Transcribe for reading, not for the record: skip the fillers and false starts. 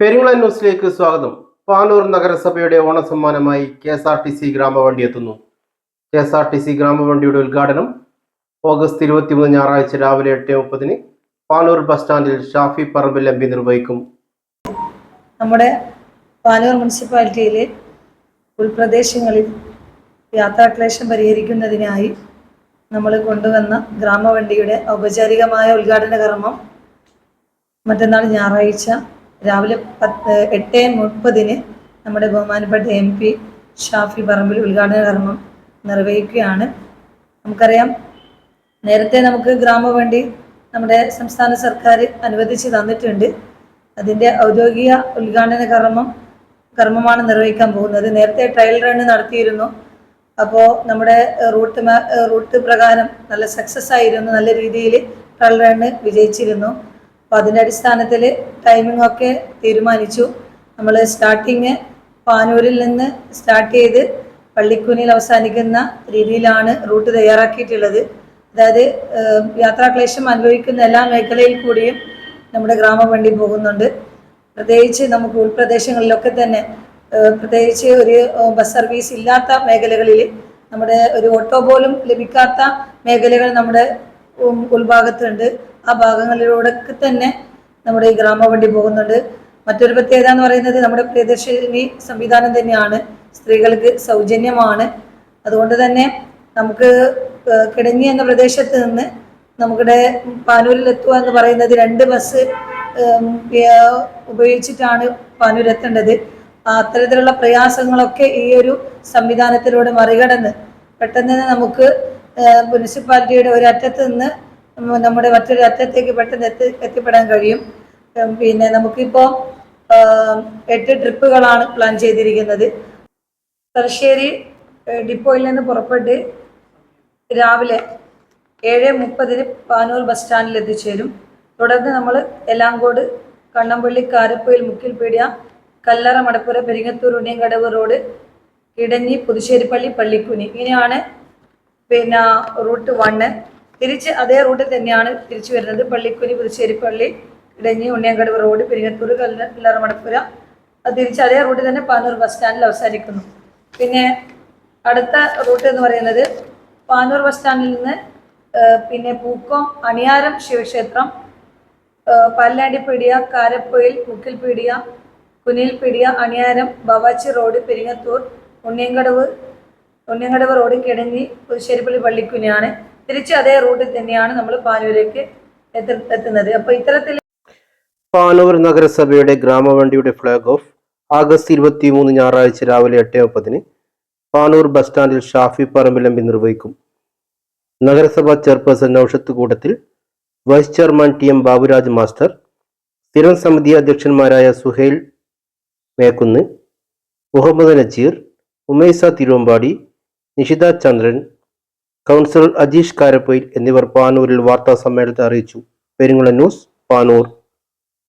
പെരിങ്ങളം ന്യൂസിലേക്ക് സ്വാഗതം. പാനൂർ നഗരസഭയുടെ ഓണസമ്മാനമായി KSRTC ഗ്രാമവണ്ടി എത്തുന്നു. KSRTC ഗ്രാമവണ്ടിയുടെ ഉദ്ഘാടനം ഓഗസ്റ്റ് 23 ഞായറാഴ്ച രാവിലെ 8:30 പാനൂർ ബസ് സ്റ്റാൻഡിൽ ഷാഫി പറമ്പിൽ MP നിർവഹിക്കും. നമ്മുടെ പാനൂർ മുനിസിപ്പാലിറ്റിയിലെ ഉൾപ്രദേശങ്ങളിൽ യാത്രാക്ലേശം പരിഹരിക്കുന്നതിനായി നമ്മൾ കൊണ്ടുവന്ന ഗ്രാമവണ്ടിയുടെ ഔപചാരികമായ ഉദ്ഘാടന കർമ്മം മറ്റന്നാൾ ഞായറാഴ്ച രാവിലെ 8:30 നമ്മുടെ ബഹുമാനപ്പെട്ട MP ഷാഫി പറമ്പിൽ ഉദ്ഘാടന കർമ്മം നിർവഹിക്കുകയാണ്. നമുക്കറിയാം, നേരത്തെ നമുക്ക് ഗ്രാമവണ്ടി നമ്മുടെ സംസ്ഥാന സർക്കാർ അനുവദിച്ച് തന്നിട്ടുണ്ട്. അതിൻ്റെ ഔദ്യോഗിക ഉദ്ഘാടന കർമ്മമാണ് നിർവഹിക്കാൻ പോകുന്നത്. നേരത്തെ ട്രയൽ റൺ നടത്തിയിരുന്നു. അപ്പോൾ നമ്മുടെ റൂട്ട് പ്രകാരം നല്ല സക്സസ് ആയിരുന്നു. നല്ല രീതിയിൽ ട്രയൽ റണ്ണ് വിജയിച്ചിരുന്നു. അപ്പോൾ അതിൻ്റെ അടിസ്ഥാനത്തിൽ ടൈമിംഗ് ഒക്കെ തീരുമാനിച്ചു. നമ്മൾ സ്റ്റാർട്ടിങ് പാനൂരിൽ നിന്ന് സ്റ്റാർട്ട് ചെയ്ത് പള്ളിക്കുനിയിൽ അവസാനിക്കുന്ന രീതിയിലാണ് റൂട്ട് തയ്യാറാക്കിയിട്ടുള്ളത്. അതായത് യാത്രാക്ലേശം അനുഭവിക്കുന്ന എല്ലാ മേഖലയിൽ കൂടിയും നമ്മുടെ ഗ്രാമവണ്ടി പോകുന്നുണ്ട്. പ്രത്യേകിച്ച് നമുക്ക് ഉൾപ്രദേശങ്ങളിലൊക്കെ തന്നെ, പ്രത്യേകിച്ച് ഒരു ബസ് സർവീസ് ഇല്ലാത്ത മേഖലകളിൽ, നമ്മുടെ ഒരു ഓട്ടോ പോലും ലഭിക്കാത്ത മേഖലകൾ നമ്മുടെ ഉൾഭാഗത്തുണ്ട്. ആ ഭാഗങ്ങളിലൂടെയൊക്കെ തന്നെ നമ്മുടെ ഈ ഗ്രാമവണ്ടി പോകുന്നുണ്ട്. മറ്റൊരു പ്രത്യേകത എന്ന് പറയുന്നത് നമ്മുടെ പ്രിയദർശിനി സംവിധാനം തന്നെയാണ്. സ്ത്രീകൾക്ക് സൗജന്യമാണ്. അതുകൊണ്ട് തന്നെ നമുക്ക് കിടങ്ങി എന്ന പ്രദേശത്ത് നിന്ന് നമ്മുടെ പാനൂരിൽ എത്തുക എന്ന് പറയുന്നത് 2 ബസ് ഉപയോഗിച്ചിട്ടാണ് പാനൂരെത്തേണ്ടത്. അത്തരത്തിലുള്ള പ്രയാസങ്ങളൊക്കെ ഈ ഒരു സംവിധാനത്തിലൂടെ മറികടന്ന് പെട്ടെന്ന് നമുക്ക് മുനിസിപ്പാലിറ്റിയുടെ ഒരു അറ്റത്ത് നിന്ന് നമ്മുടെ മറ്റൊരു അറ്റത്തേക്ക് പെട്ടെന്ന് എത്തിപ്പെടാൻ കഴിയും. പിന്നെ നമുക്കിപ്പോൾ 8 ട്രിപ്പുകളാണ് പ്ലാൻ ചെയ്തിരിക്കുന്നത്. തലശ്ശേരി ഡിപ്പോയിൽ നിന്ന് പുറപ്പെട്ട് രാവിലെ 7:30 പാനൂർ ബസ് സ്റ്റാൻഡിൽ എത്തിച്ചേരും. തുടർന്ന് നമ്മൾ എലാങ്കോട്, കണ്ണമ്പള്ളി, കാരപ്പൊയിൽ, മുക്കിൽപീടിയ, കല്ലറ, മടപ്പുര, പെരിങ്ങത്തൂർ, ഉണ്ണിയങ്കടവ് റോഡ്, കിടഞ്ഞി, പുതുശ്ശേരിപ്പള്ളി, പള്ളിക്കുനി, ഇങ്ങനെയാണ് റൂട്ട് 1. തിരിച്ച് അതേ റൂട്ടിൽ തന്നെയാണ് തിരിച്ചു വരുന്നത്. പള്ളിക്കുനി, പുതുശ്ശേരിപ്പള്ളി, കിടഞ്ഞി, ഉണ്ണിയങ്കടവ് റോഡ്, പെരിങ്ങത്തൂർ, കല്ലറ, മടപ്പുര. അത് തിരിച്ച് അതേ റൂട്ടിൽ തന്നെ പാനൂർ ബസ് സ്റ്റാൻഡിൽ അവസാനിക്കുന്നു. പിന്നെ അടുത്ത റൂട്ട് എന്ന് പറയുന്നത് പാനൂർ ബസ് സ്റ്റാൻഡിൽ നിന്ന് പൂക്കോം, അണിയാരം ശിവക്ഷേത്രം, പല്ലാണ്ടിപ്പീടിയ, കാരപ്പൊയിൽ, മുക്കിൽപീടിയ, കുനിൽപീടിയ, അണിയാരം, ബവാച്ചി റോഡ്, പെരിങ്ങത്തൂർ, ഉണ്ണിയങ്കടവ് റോഡ്, കിടങ്ങി, പുതുശ്ശേരിപ്പള്ളി, പള്ളിക്കുനിയാണ്. തിരിച്ച് അതേ റൂട്ടിൽ തന്നെയാണ് നമ്മൾ പാനൂരേക്ക് എത്തുന്നത്. അപ്പോൾ ഇത്തരത്തിൽ പാനൂർ നഗരസഭയുടെ ഗ്രാമവണ്ടിയുടെ ഫ്ലാഗ് ഓഫ് ഓഗസ്റ്റ് 23 ഞായറാഴ്ച രാവിലെ 8:30 പാനൂർ ബസ് സ്റ്റാൻഡിൽ ഷാഫി പറമ്പിൽ MP നിർവഹിക്കും. നഗരസഭാ chairperson Noushath Koodathil, vice chairman TM Baburaj master, സ്ഥിരം സമിതി അധ്യക്ഷന്മാരായ സുഹൈൽ മേക്കുന്ന്, മുഹമ്മദ് നജീർ, ഉമൈസ തിരുവമ്പാടി, നിഷിത ചന്ദ്രൻ, കൗൺസിലർ അജീഷ് കാരപ്പൊയിൽ എന്നിവർ പാനൂരിൽ വാർത്താ സമ്മേളനത്തെ അറിയിച്ചു. പെരിങ്ങളം ന്യൂസ്, പാനൂർ.